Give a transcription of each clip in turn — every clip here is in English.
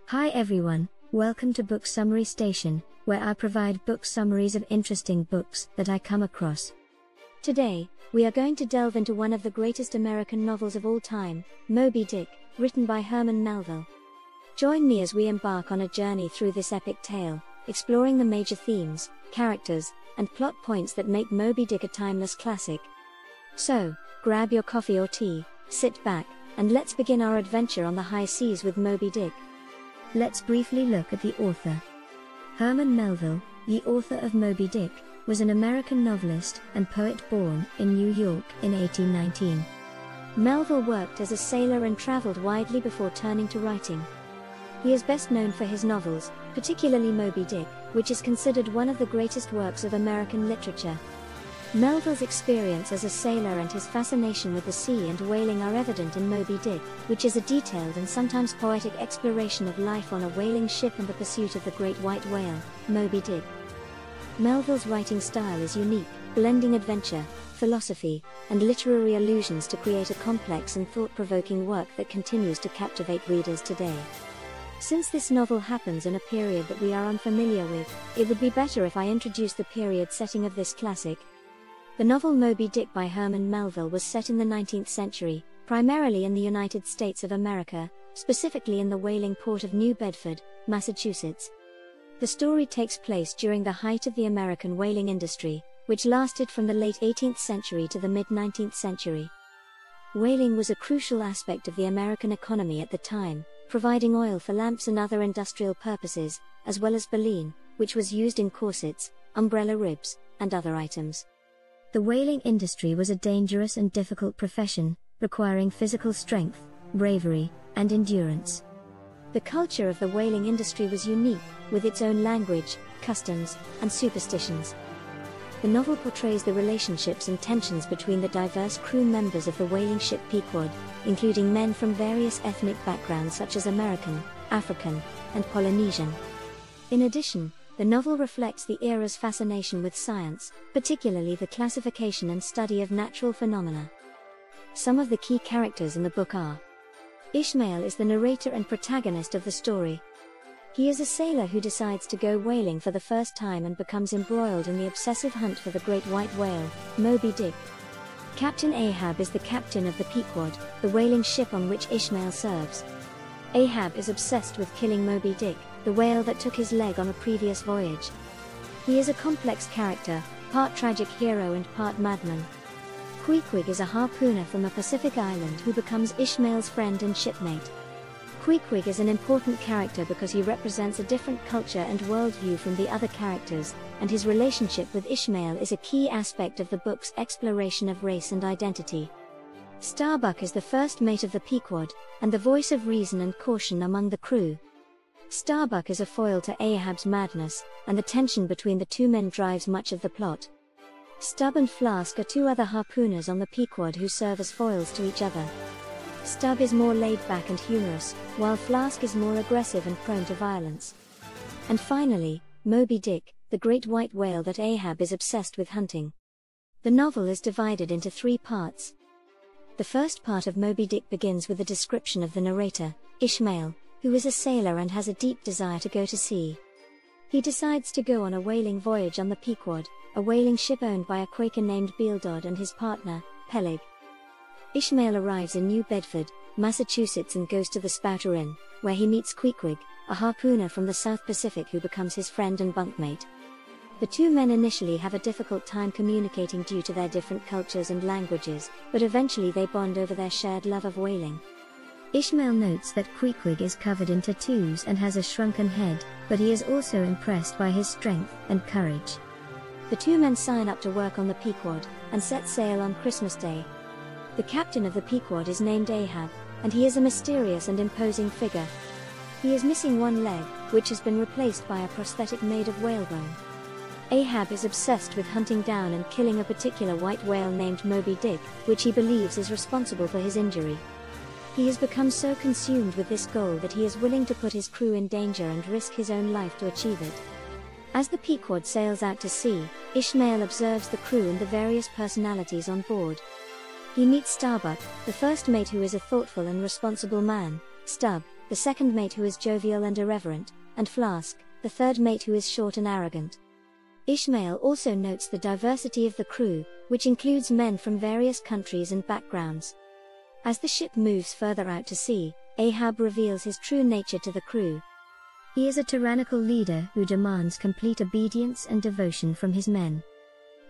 Hi everyone, welcome to Book Summary Station, where I provide book summaries of interesting books that I come across. Today, we are going to delve into one of the greatest American novels of all time, Moby Dick, written by Herman Melville. Join me as we embark on a journey through this epic tale, exploring the major themes, characters, and plot points that make Moby Dick a timeless classic. So, grab your coffee or tea, sit back, and let's begin our adventure on the high seas with Moby Dick. Let's briefly look at the author. Herman Melville, the author of Moby Dick, was an American novelist and poet born in New York in 1819. Melville worked as a sailor and traveled widely before turning to writing. He is best known for his novels, particularly Moby Dick, which is considered one of the greatest works of American literature. Melville's experience as a sailor and his fascination with the sea and whaling are evident in Moby Dick, which is a detailed and sometimes poetic exploration of life on a whaling ship and the pursuit of the great white whale, Moby Dick. Melville's writing style is unique, blending adventure, philosophy, and literary allusions to create a complex and thought-provoking work that continues to captivate readers today. Since this novel happens in a period that we are unfamiliar with, it would be better if I introduce the period setting of this classic. The novel Moby Dick by Herman Melville was set in the 19th century, primarily in the United States of America, specifically in the whaling port of New Bedford, Massachusetts. The story takes place during the height of the American whaling industry, which lasted from the late 18th century to the mid-19th century. Whaling was a crucial aspect of the American economy at the time, providing oil for lamps and other industrial purposes, as well as baleen, which was used in corsets, umbrella ribs, and other items. The whaling industry was a dangerous and difficult profession, requiring physical strength, bravery, and endurance. The culture of the whaling industry was unique, with its own language, customs, and superstitions. The novel portrays the relationships and tensions between the diverse crew members of the whaling ship Pequod, including men from various ethnic backgrounds such as American, African, and Polynesian. In addition, the novel reflects the era's fascination with science, particularly the classification and study of natural phenomena. Some of the key characters in the book are: Ishmael is the narrator and protagonist of the story. He is a sailor who decides to go whaling for the first time and becomes embroiled in the obsessive hunt for the great white whale, Moby Dick. Captain Ahab is the captain of the Pequod, the whaling ship on which Ishmael serves. Ahab is obsessed with killing Moby Dick, the whale that took his leg on a previous voyage. He is a complex character, part tragic hero and part madman. Queequeg is a harpooner from a Pacific island who becomes Ishmael's friend and shipmate. Queequeg is an important character because he represents a different culture and worldview from the other characters, and his relationship with Ishmael is a key aspect of the book's exploration of race and identity. Starbuck is the first mate of the Pequod, and the voice of reason and caution among the crew. Starbuck is a foil to Ahab's madness, and the tension between the two men drives much of the plot. Stubb and Flask are two other harpooners on the Pequod who serve as foils to each other. Stubb is more laid-back and humorous, while Flask is more aggressive and prone to violence. And finally, Moby Dick, the great white whale that Ahab is obsessed with hunting. The novel is divided into 3 parts. The first part of Moby Dick begins with a description of the narrator, Ishmael, who is a sailor and has a deep desire to go to sea. He decides to go on a whaling voyage on the Pequod, a whaling ship owned by a Quaker named Beeldod and his partner, Peleg. Ishmael arrives in New Bedford, Massachusetts and goes to the Spouter Inn, where he meets Queequeg, a harpooner from the South Pacific who becomes his friend and bunkmate. The two men initially have a difficult time communicating due to their different cultures and languages, but eventually they bond over their shared love of whaling. Ishmael notes that Queequeg is covered in tattoos and has a shrunken head, but he is also impressed by his strength and courage. The two men sign up to work on the Pequod, and set sail on Christmas Day. The captain of the Pequod is named Ahab, and he is a mysterious and imposing figure. He is missing one leg, which has been replaced by a prosthetic made of whalebone. Ahab is obsessed with hunting down and killing a particular white whale named Moby Dick, which he believes is responsible for his injury. He has become so consumed with this goal that he is willing to put his crew in danger and risk his own life to achieve it. As the Pequod sails out to sea, Ishmael observes the crew and the various personalities on board. He meets Starbuck, the first mate, who is a thoughtful and responsible man. Stubb, the second mate who is jovial and irreverent, and Flask, the third mate who is short and arrogant. Ishmael also notes the diversity of the crew, which includes men from various countries and backgrounds. As the ship moves further out to sea, Ahab reveals his true nature to the crew. He is a tyrannical leader who demands complete obedience and devotion from his men.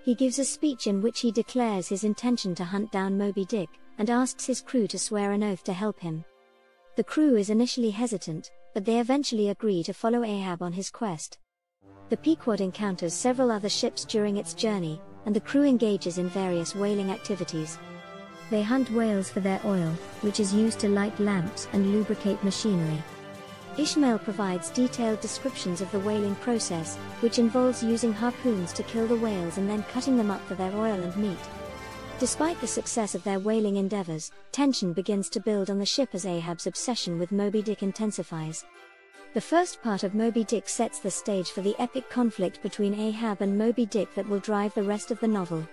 He gives a speech in which he declares his intention to hunt down Moby Dick, and asks his crew to swear an oath to help him. The crew is initially hesitant, but they eventually agree to follow Ahab on his quest. The Pequod encounters several other ships during its journey, and the crew engages in various whaling activities. They hunt whales for their oil, which is used to light lamps and lubricate machinery. Ishmael provides detailed descriptions of the whaling process, which involves using harpoons to kill the whales and then cutting them up for their oil and meat. Despite the success of their whaling endeavors, tension begins to build on the ship as Ahab's obsession with Moby Dick intensifies. The first part of Moby Dick sets the stage for the epic conflict between Ahab and Moby Dick that will drive the rest of the novel.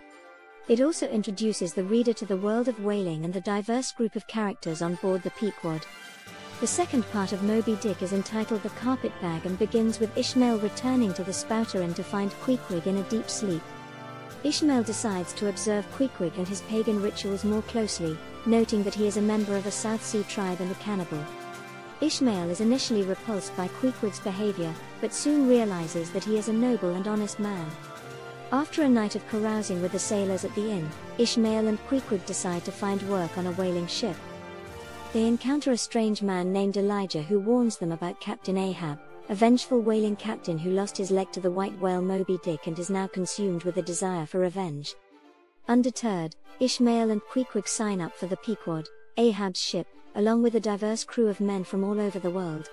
It also introduces the reader to the world of whaling and the diverse group of characters on board the Pequod. The second part of Moby Dick is entitled The Carpetbag and begins with Ishmael returning to the Spouter Inn to find Queequeg in a deep sleep. Ishmael decides to observe Queequeg and his pagan rituals more closely, noting that he is a member of a South Sea tribe and a cannibal. Ishmael is initially repulsed by Queequeg's behavior, but soon realizes that he is a noble and honest man. After a night of carousing with the sailors at the inn, Ishmael and Queequeg decide to find work on a whaling ship. They encounter a strange man named Elijah who warns them about Captain Ahab, a vengeful whaling captain who lost his leg to the white whale Moby Dick and is now consumed with a desire for revenge. Undeterred, Ishmael and Queequeg sign up for the Pequod, Ahab's ship, along with a diverse crew of men from all over the world.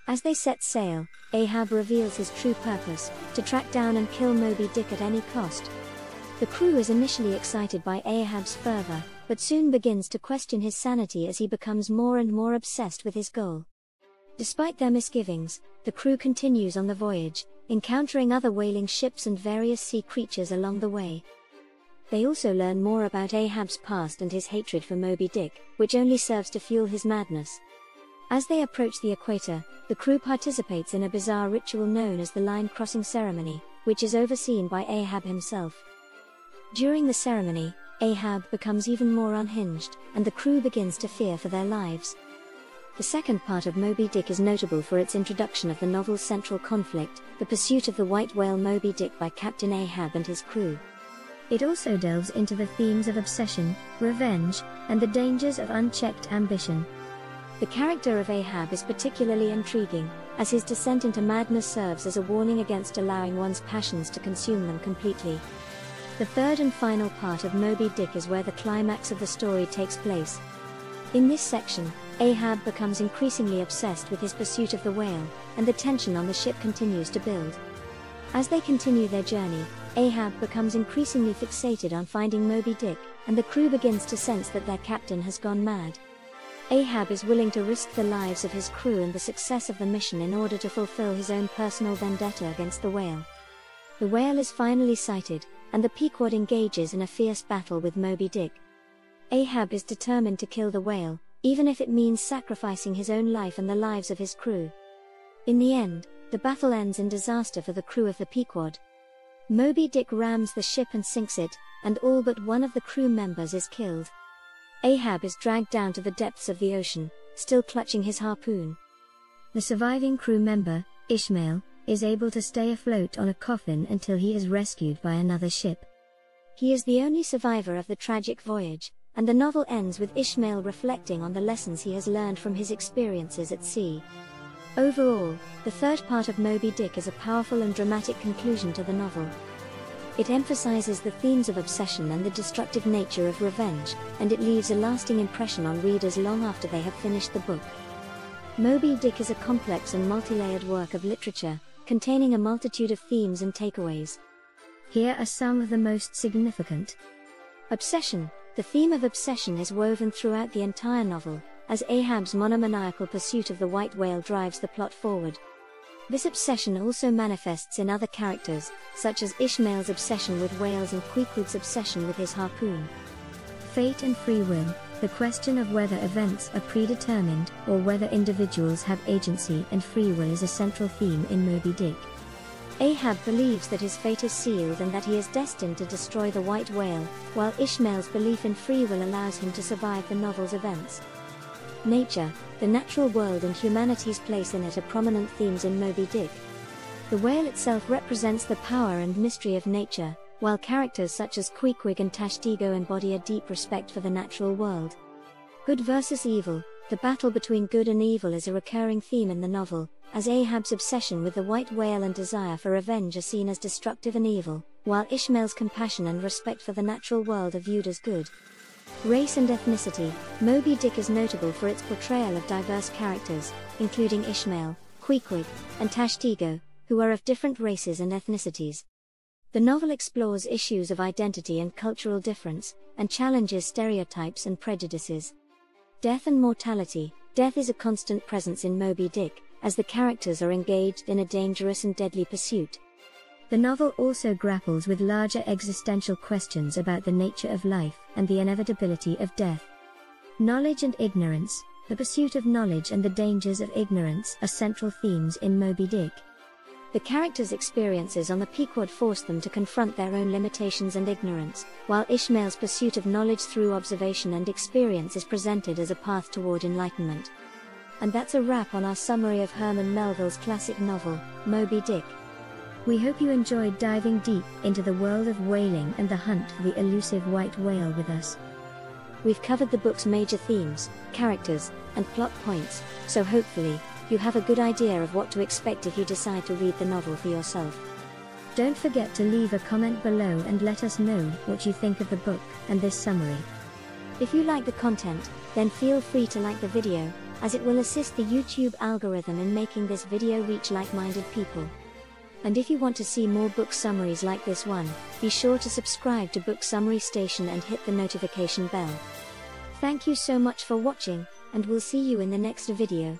As they set sail, Ahab reveals his true purpose, to track down and kill Moby Dick at any cost. The crew is initially excited by Ahab's fervor, but soon begins to question his sanity as he becomes more and more obsessed with his goal. Despite their misgivings, the crew continues on the voyage, encountering other whaling ships and various sea creatures along the way. They also learn more about Ahab's past and his hatred for Moby Dick, which only serves to fuel his madness. As they approach the equator, the crew participates in a bizarre ritual known as the line crossing ceremony, which is overseen by Ahab himself. During the ceremony, Ahab becomes even more unhinged, and the crew begins to fear for their lives. The second part of Moby Dick is notable for its introduction of the novel's central conflict, the pursuit of the white whale Moby Dick by Captain Ahab and his crew. It also delves into the themes of obsession, revenge, and the dangers of unchecked ambition. The character of Ahab is particularly intriguing, as his descent into madness serves as a warning against allowing one's passions to consume them completely. The third and final part of Moby Dick is where the climax of the story takes place. In this section, Ahab becomes increasingly obsessed with his pursuit of the whale, and the tension on the ship continues to build. As they continue their journey, Ahab becomes increasingly fixated on finding Moby Dick, and the crew begins to sense that their captain has gone mad. Ahab is willing to risk the lives of his crew and the success of the mission in order to fulfill his own personal vendetta against the whale. The whale is finally sighted, and the Pequod engages in a fierce battle with Moby Dick. Ahab is determined to kill the whale, even if it means sacrificing his own life and the lives of his crew. In the end, the battle ends in disaster for the crew of the Pequod. Moby Dick rams the ship and sinks it, and all but one of the crew members is killed. Ahab is dragged down to the depths of the ocean, still clutching his harpoon. The surviving crew member, Ishmael, is able to stay afloat on a coffin until he is rescued by another ship. He is the only survivor of the tragic voyage, and the novel ends with Ishmael reflecting on the lessons he has learned from his experiences at sea. Overall, the third part of Moby Dick is a powerful and dramatic conclusion to the novel. It emphasizes the themes of obsession and the destructive nature of revenge, and it leaves a lasting impression on readers long after they have finished the book. Moby Dick is a complex and multi-layered work of literature, containing a multitude of themes and takeaways. Here are some of the most significant. Obsession. The theme of obsession is woven throughout the entire novel, as Ahab's monomaniacal pursuit of the white whale drives the plot forward. This obsession also manifests in other characters, such as Ishmael's obsession with whales and Queequeg's obsession with his harpoon. Fate and free will. The question of whether events are predetermined or whether individuals have agency and free will is a central theme in Moby Dick. Ahab believes that his fate is sealed and that he is destined to destroy the white whale, while Ishmael's belief in free will allows him to survive the novel's events. Nature, the natural world and humanity's place in it are prominent themes in Moby Dick. The whale itself represents the power and mystery of nature, while characters such as Queequeg and Tashtego embody a deep respect for the natural world. Good versus evil, the battle between good and evil is a recurring theme in the novel, as Ahab's obsession with the white whale and desire for revenge are seen as destructive and evil, while Ishmael's compassion and respect for the natural world are viewed as good. Race and ethnicity, Moby Dick is notable for its portrayal of diverse characters, including Ishmael, Queequeg, and Tashtego, who are of different races and ethnicities. The novel explores issues of identity and cultural difference, and challenges stereotypes and prejudices. Death and mortality, death is a constant presence in Moby Dick, as the characters are engaged in a dangerous and deadly pursuit. The novel also grapples with larger existential questions about the nature of life and the inevitability of death. Knowledge and ignorance, the pursuit of knowledge and the dangers of ignorance are central themes in Moby Dick. The characters' experiences on the Pequod force them to confront their own limitations and ignorance, while Ishmael's pursuit of knowledge through observation and experience is presented as a path toward enlightenment. And that's a wrap on our summary of Herman Melville's classic novel, Moby Dick. We hope you enjoyed diving deep into the world of whaling and the hunt for the elusive white whale with us. We've covered the book's major themes, characters, and plot points, so hopefully, you have a good idea of what to expect if you decide to read the novel for yourself. Don't forget to leave a comment below and let us know what you think of the book and this summary. If you like the content, then feel free to like the video, as it will assist the YouTube algorithm in making this video reach like-minded people. And if you want to see more book summaries like this one, be sure to subscribe to Book Summary Station and hit the notification bell. Thank you so much for watching, and we'll see you in the next video.